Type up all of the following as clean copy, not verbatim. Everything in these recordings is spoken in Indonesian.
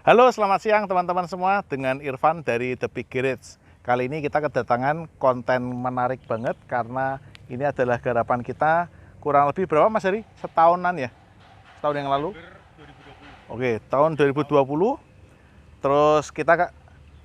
Halo, selamat siang teman-teman semua. Dengan Irfan dari The Big Garage. Kali ini kita kedatangan konten menarik banget karena ini adalah garapan kita kurang lebih berapa Mas Heri? Setahunan ya? Setahun yang lalu? Oke, tahun 2020. Terus kita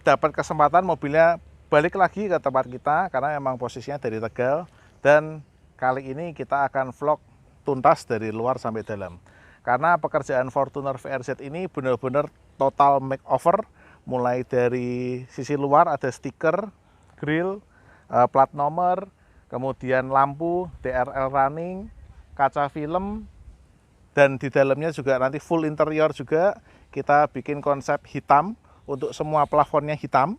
dapat kesempatan mobilnya balik lagi ke tempat kita karena memang posisinya dari Tegal. Dan kali ini kita akan vlog tuntas dari luar sampai dalam. Karena pekerjaan Fortuner VRZ ini benar-benar total makeover, mulai dari sisi luar ada stiker, grill, plat nomor, kemudian lampu, DRL running, kaca film, dan di dalamnya juga nanti full interior juga. Kita bikin konsep hitam untuk semua plafonnya hitam,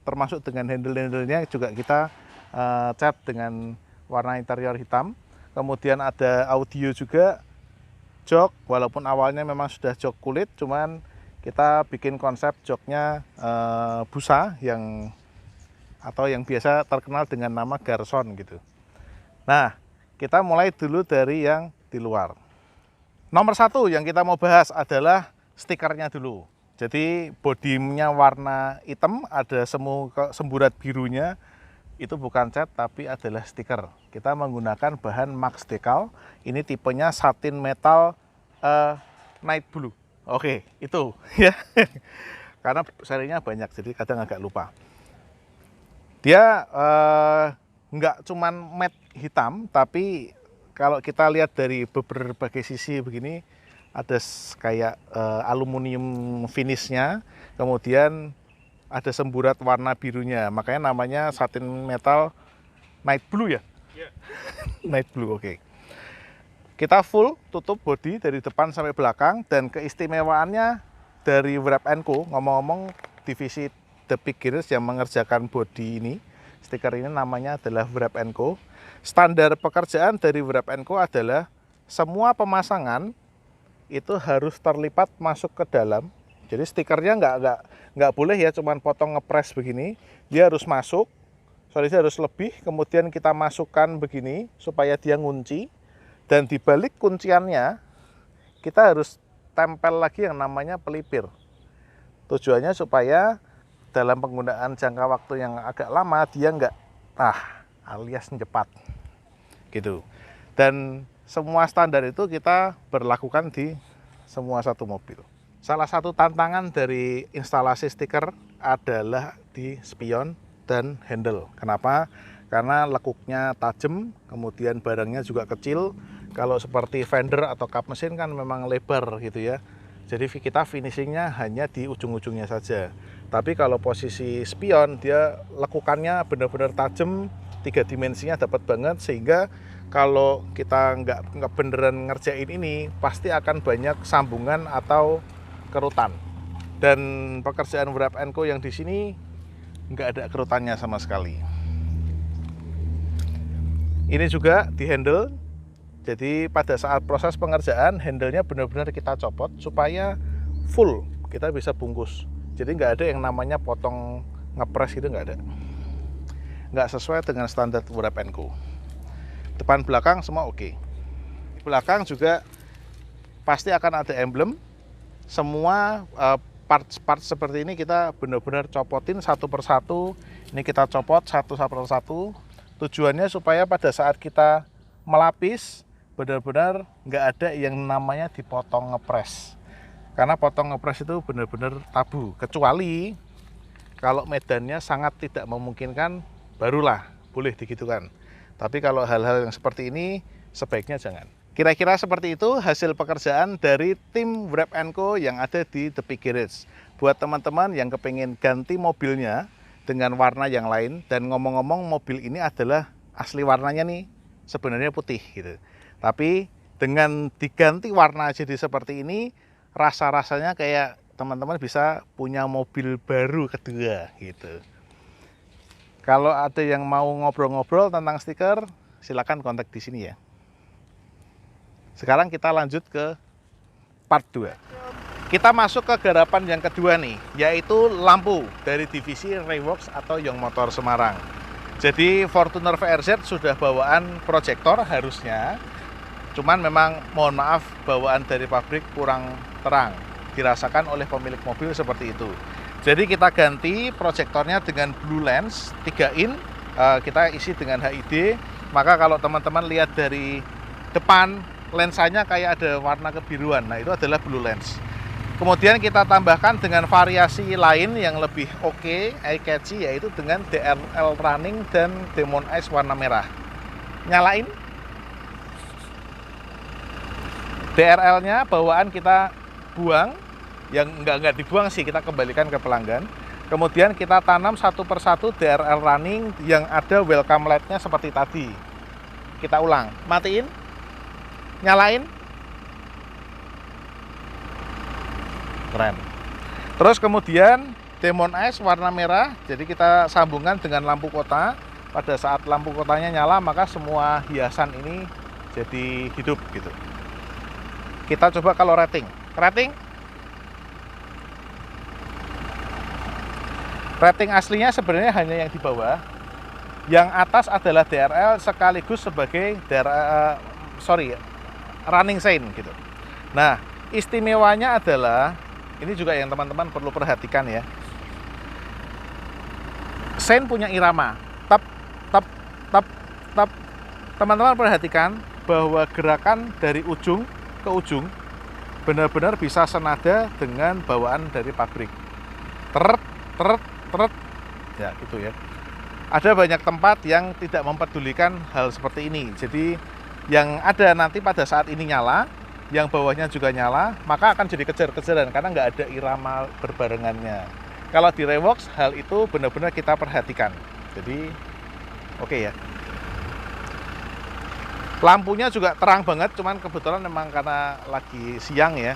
termasuk dengan handle-handlenya juga kita cat dengan warna interior hitam. Kemudian ada audio juga, jok, walaupun awalnya memang sudah jok kulit, cuman kita bikin konsep joknya busa yang biasa terkenal dengan nama Garson gitu. Nah, kita mulai dulu dari yang di luar. Nomor satu yang kita mau bahas adalah stikernya dulu. Jadi bodinya warna hitam, ada semburat birunya. Itu bukan cat tapi adalah stiker. Kita menggunakan bahan Max Decal. Ini tipenya satin metal night blue. Oke, itu ya. Karena serinya banyak jadi kadang agak lupa. Dia nggak cuman matte hitam, tapi kalau kita lihat dari berbagai sisi begini, ada kayak aluminium finishnya, kemudian ada semburat warna birunya, makanya namanya satin metal night blue ya? Yeah. Night blue, oke. Kita full tutup bodi dari depan sampai belakang, dan keistimewaannya dari Wrap & Co, ngomong-ngomong divisi The Big Garage yang mengerjakan bodi ini, stiker ini namanya adalah Wrap & Co. Standar pekerjaan dari Wrap & Co adalah semua pemasangan itu harus terlipat masuk ke dalam. Jadi stikernya nggak boleh ya cuman potong ngepres begini, dia harus masuk, dia harus lebih, kemudian kita masukkan begini supaya dia ngunci, dan di balik kunciannya kita harus tempel lagi yang namanya pelipir. Tujuannya supaya dalam penggunaan jangka waktu yang agak lama dia nggak alias cepat gitu. Dan semua standar itu kita berlakukan di semua satu mobil. Salah satu tantangan dari instalasi stiker adalah di spion dan handle. Kenapa? Karena lekuknya tajam, kemudian barangnya juga kecil. Kalau seperti fender atau kap mesin kan memang lebar gitu ya. Jadi kita finishingnya hanya di ujung-ujungnya saja. Tapi kalau posisi spion, dia lekukannya benar-benar tajam, 3 dimensinya dapat banget, sehingga kalau kita nggak beneran ngerjain ini, pasti akan banyak sambungan atau kerutan. Dan pekerjaan Wrap & Co yang di sini nggak ada kerutannya sama sekali. Ini juga di handle. Jadi pada saat proses pengerjaan, handlenya benar-benar kita copot supaya full kita bisa bungkus. Jadi nggak ada yang namanya potong ngepres gitu, nggak ada. Nggak sesuai dengan standar Wrap & Co. Depan belakang semua oke. Di belakang juga pasti akan ada emblem. Semua part seperti ini kita benar-benar copotin satu persatu. Ini kita copot satu persatu. Tujuannya supaya pada saat kita melapis benar-benar nggak ada yang namanya dipotong ngepres. Karena potong ngepres itu benar-benar tabu. Kecuali kalau medannya sangat tidak memungkinkan, barulah boleh digitukan. Tapi kalau hal-hal yang seperti ini sebaiknya jangan. Kira-kira seperti itu hasil pekerjaan dari tim Wrap & Co yang ada di The Big Garage. Buat teman-teman yang kepengen ganti mobilnya dengan warna yang lain, dan ngomong-ngomong mobil ini adalah asli warnanya nih sebenarnya putih gitu. Tapi dengan diganti warna jadi seperti ini, rasa-rasanya kayak teman-teman bisa punya mobil baru kedua gitu. Kalau ada yang mau ngobrol-ngobrol tentang stiker, silakan kontak di sini ya. Sekarang kita lanjut ke part 2. Kita masuk ke garapan yang kedua nih, yaitu lampu dari divisi Rayworks atau Young Motor Semarang. Jadi Fortuner VRZ sudah bawaan proyektor harusnya, cuman memang mohon maaf bawaan dari pabrik kurang terang. dirasakan oleh pemilik mobil seperti itu. Jadi kita ganti proyektornya dengan blue lens 3 in, kita isi dengan HID. Maka kalau teman-teman lihat dari depan, lensanya kayak ada warna kebiruan, nah itu adalah blue lens. Kemudian kita tambahkan dengan variasi lain yang lebih oke, eye catchy, yaitu dengan DRL running dan Demon Eyes warna merah. Nyalain. DRL-nya bawaan kita buang, yang enggak dibuang sih, kita kembalikan ke pelanggan. Kemudian kita tanam satu persatu DRL running yang ada welcome light-nya seperti tadi. Kita ulang, matiin, nyalain. Keren. Terus kemudian Demon Eyes warna merah, jadi kita sambungkan dengan lampu kota. Pada saat lampu kotanya nyala, maka semua hiasan ini jadi hidup gitu. Kita coba kalau rating. Rating aslinya sebenarnya hanya yang di bawah. Yang atas adalah DRL sekaligus sebagai running sign gitu. Nah, istimewanya adalah ini juga yang teman-teman perlu perhatikan ya. Sein punya irama, tap, tap, tap, tap. Teman-teman perhatikan bahwa gerakan dari ujung ke ujung benar-benar bisa senada dengan bawaan dari pabrik. Teret, teret, teret. Ya, gitu ya. Ada banyak tempat yang tidak mempedulikan hal seperti ini. Jadi yang ada nanti pada saat ini nyala, yang bawahnya juga nyala, maka akan jadi kejar-kejaran karena nggak ada irama berbarengannya. Kalau di Revox, hal itu benar-benar kita perhatikan. Jadi, oke ya. Lampunya juga terang banget, cuman kebetulan memang karena lagi siang ya,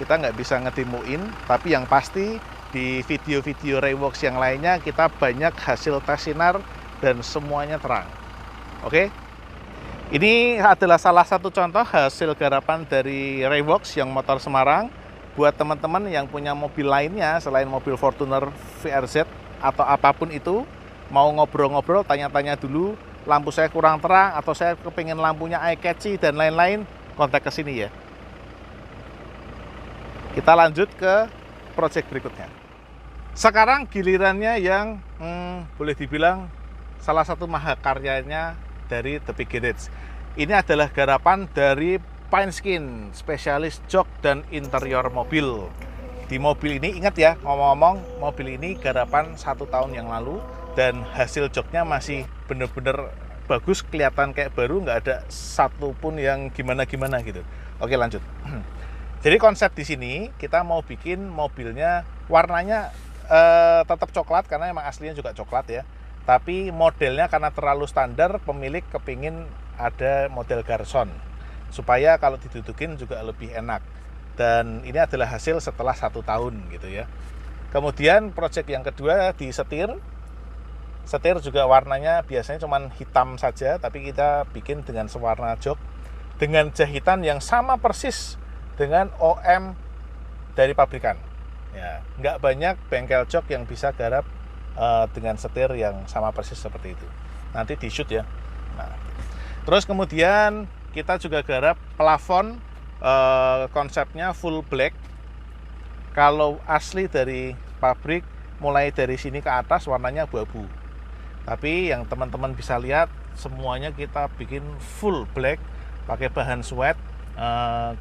kita nggak bisa ngedemoin, tapi yang pasti di video-video Revox yang lainnya kita banyak hasil tes sinar dan semuanya terang. Oke? Ini adalah salah satu contoh hasil garapan dari Revox yang motor Semarang. Buat teman-teman yang punya mobil lainnya selain mobil Fortuner VRZ atau apapun itu, mau ngobrol-ngobrol, tanya-tanya dulu, lampu saya kurang terang atau saya kepingin lampunya eye catchy dan lain-lain, kontak ke sini ya. Kita lanjut ke project berikutnya. Sekarang gilirannya yang boleh dibilang salah satu mahakaryanya dari The Big Garage. Ini adalah garapan dari Pineskin, spesialis jok dan interior mobil. Di mobil ini, ingat ya, ngomong-ngomong, mobil ini garapan 1 tahun yang lalu dan hasil joknya masih bener-bener bagus, kelihatan kayak baru, nggak ada satu pun yang gimana-gimana gitu. Oke, lanjut. Jadi konsep di sini kita mau bikin mobilnya warnanya tetap coklat karena emang aslinya juga coklat ya. Tapi modelnya karena terlalu standar, pemilik kepingin ada model Garson supaya kalau didudukin juga lebih enak. Dan ini adalah hasil setelah 1 tahun gitu ya. Kemudian project yang kedua di setir. Setir juga warnanya biasanya cuma hitam saja, tapi kita bikin dengan sewarna jok dengan jahitan yang sama persis dengan OM dari pabrikan. Ya, nggak banyak bengkel jok yang bisa garap dengan setir yang sama persis seperti itu. Nanti di shoot ya. Nah, terus kemudian kita juga garap plafon, konsepnya full black. Kalau asli dari pabrik mulai dari sini ke atas warnanya abu-abu. Tapi yang teman-teman bisa lihat semuanya kita bikin full black, pakai bahan sweat,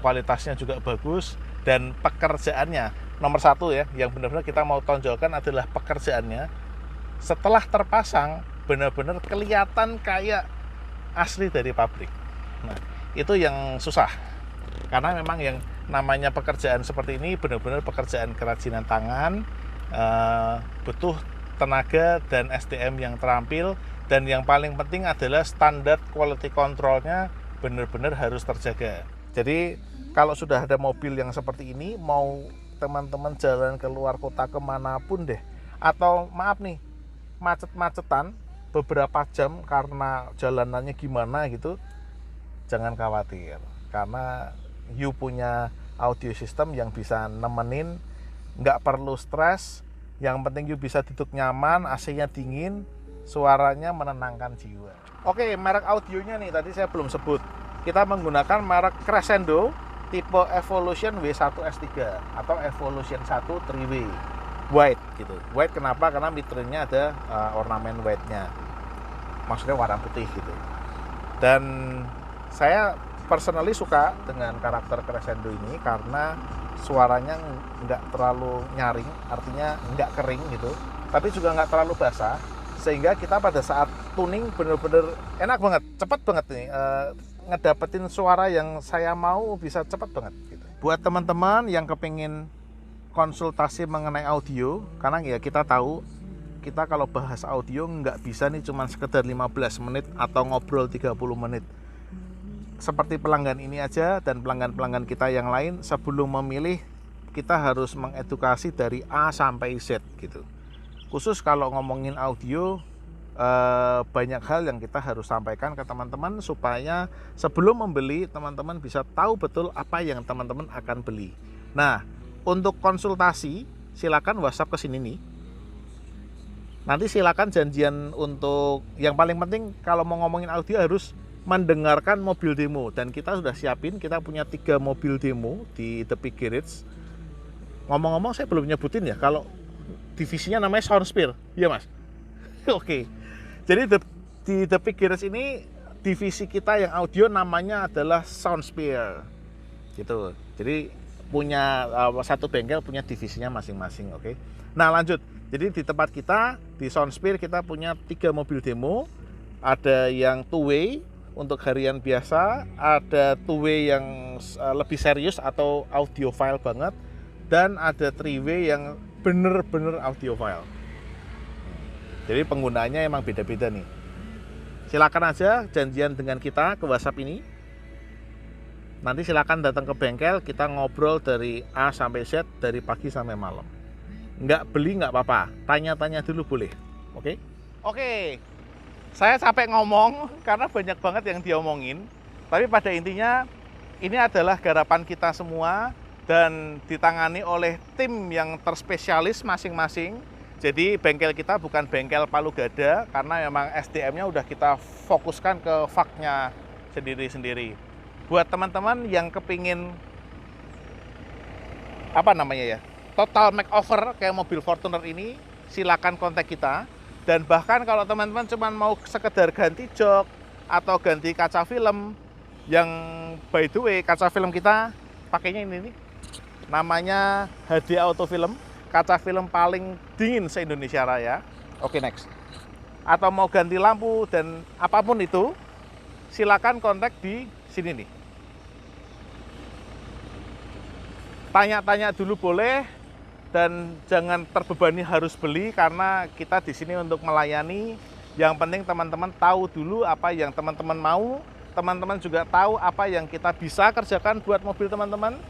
kualitasnya juga bagus dan pekerjaannya nomor 1 ya, yang benar-benar kita mau tonjolkan adalah pekerjaannya. Setelah terpasang benar-benar kelihatan kayak asli dari pabrik. Nah, itu yang susah. Karena memang yang namanya pekerjaan seperti ini benar-benar pekerjaan kerajinan tangan, butuh tenaga dan SDM yang terampil, dan yang paling penting adalah standar quality controlnya benar-benar harus terjaga. Jadi kalau sudah ada mobil yang seperti ini, mau teman-teman jalan ke luar kota kemanapun deh, atau maaf nih, macet-macetan beberapa jam karena jalanannya gimana gitu, jangan khawatir, karena you punya audio system yang bisa nemenin, nggak perlu stres, yang penting you bisa duduk nyaman, AC-nya dingin, suaranya menenangkan jiwa. Oke, merek audionya nih tadi saya belum sebut, kita menggunakan merek Crescendo tipe Evolution W1S3 atau Evolution 1 3-way white gitu. White kenapa? Karena mitranya ada ornamen white-nya. Maksudnya warna putih gitu. Dan saya personally suka dengan karakter Crescendo ini karena suaranya nggak terlalu nyaring, artinya nggak kering gitu, tapi juga nggak terlalu basah, sehingga kita pada saat tuning bener-bener enak banget, cepat banget nih, ngedapetin suara yang saya mau bisa cepat banget gitu. Buat teman-teman yang kepingin konsultasi mengenai audio, karena ya kita tahu kita kalau bahas audio nggak bisa nih cuma sekedar 15 menit atau ngobrol 30 menit. Seperti pelanggan ini aja dan pelanggan-pelanggan kita yang lain, sebelum memilih kita harus mengedukasi dari A sampai Z gitu. Khusus kalau ngomongin audio, banyak hal yang kita harus sampaikan ke teman-teman supaya sebelum membeli teman-teman bisa tahu betul apa yang teman-teman akan beli. Nah, untuk konsultasi silakan WhatsApp ke sini nih. Nanti silakan janjian untuk yang paling penting kalau mau ngomongin audio harus mendengarkan mobil demo, dan kita sudah siapin, kita punya 3 mobil demo di The Peak Garage. Ngomong-ngomong saya belum nyebutin ya kalau divisinya namanya Soundsphere, iya Mas? Oke. Jadi di The Peak Garage ini divisi kita yang audio namanya adalah Soundsphere. Gitu. Jadi punya satu bengkel punya divisinya masing-masing, oke. Nah, lanjut. Jadi di tempat kita di Soundsphere kita punya 3 mobil demo. Ada yang two-way untuk harian biasa, ada two-way yang lebih serius atau audiophile banget, dan ada three-way yang bener-bener audiophile. Jadi penggunaannya emang beda-beda nih. Silakan aja janjian dengan kita ke WhatsApp ini. Nanti silakan datang ke bengkel, kita ngobrol dari A sampai Z, dari pagi sampai malam. Nggak beli nggak apa-apa, tanya-tanya dulu boleh. Oke? Oke, saya capek ngomong karena banyak banget yang diomongin. Tapi pada intinya ini adalah garapan kita semua dan ditangani oleh tim yang terspesialis masing-masing. Jadi bengkel kita bukan bengkel palu gada karena memang SDM-nya udah kita fokuskan ke faknya sendiri-sendiri. Buat teman-teman yang kepingin total makeover kayak mobil Fortuner ini, silakan kontak kita. Dan bahkan kalau teman-teman cuma mau sekedar ganti jok atau ganti kaca film, yang by the way kaca film kita pakainya ini nih, namanya HD Auto Film, kaca film paling dingin se-Indonesia Raya. Oke, next. Atau mau ganti lampu dan apapun itu, silakan kontak di sini nih. Tanya-tanya dulu boleh, dan jangan terbebani harus beli karena kita di sini untuk melayani. Yang penting teman-teman tahu dulu apa yang teman-teman mau, teman-teman juga tahu apa yang kita bisa kerjakan buat mobil teman-teman.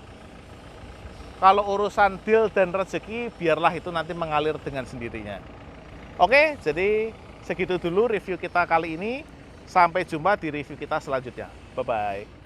Kalau urusan deal dan rezeki, biarlah itu nanti mengalir dengan sendirinya. Oke, jadi segitu dulu review kita kali ini. Sampai jumpa di review kita selanjutnya. Bye-bye.